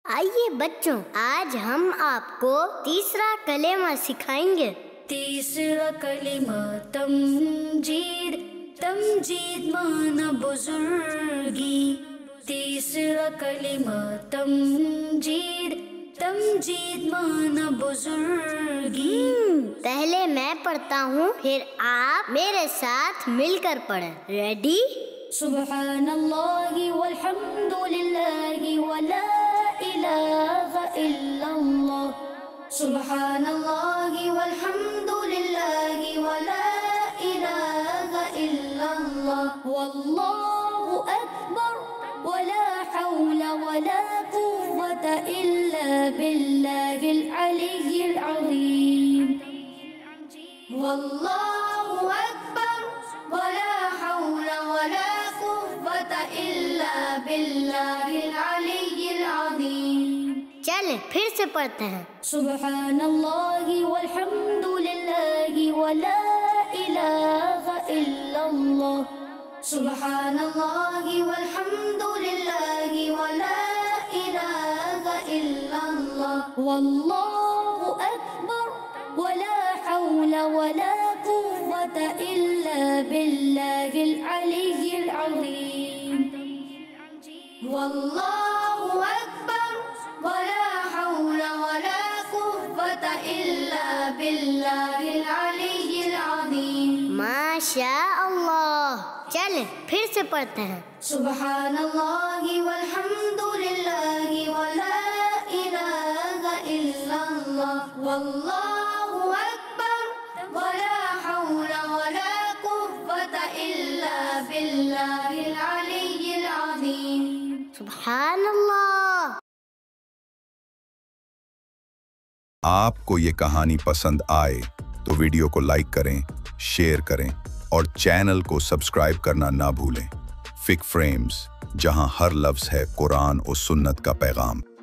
آئیے بچوں، آج ہم آپ کو تیسرا کلمہ سکھائیں گے۔ تیسرا کلمہ تمجید، تمجید مانا بزرگی۔ تیسرا کلمہ تمجید، تمجید مانا بزرگی۔ پہلے میں پڑھتا ہوں، پھر آپ میرے ساتھ مل کر پڑھیں۔ ریڈی؟ سبحان اللہ والحمد للہ ولا الہ الا اللہ۔ سبحان اللہ والحمد للہ ولا الہ الا اللہ، واللہ اکبر ولا حول ولا قوة الا باللہ العلی العظیم۔ واللہ اکبر ولا حول ولا قوة الا باللہ العلی العظیم۔ چلیں پھر سے پڑھتے ہیں۔ سبحان اللہ والحمد للہ ولا الہ الا اللہ۔ سبحان اللہ والحمد للہ ولا الہ الا اللہ، واللہ اکبر ولا حول ولا قوة الا باللہ العلی العظیم۔ واللہ اکبر ولا حول ولا قوة الا باللہ العلی العظیم۔ ماشاء اللہ۔ چلیں پھر سے پڑھتے ہیں۔ سبحان اللہ والحمد للہ ولا الہ الا اللہ، واللہ اکبر ولا حول ولا قوة الا باللہ العلی العظیم۔ سبحان اللہ۔ آپ کو یہ کہانی پسند آئے تو ویڈیو کو لائک کریں، شیئر کریں اور چینل کو سبسکرائب کرنا نہ بھولیں۔ فک فریمز، جہاں ہر لفظ ہے قرآن و سنت کا پیغام۔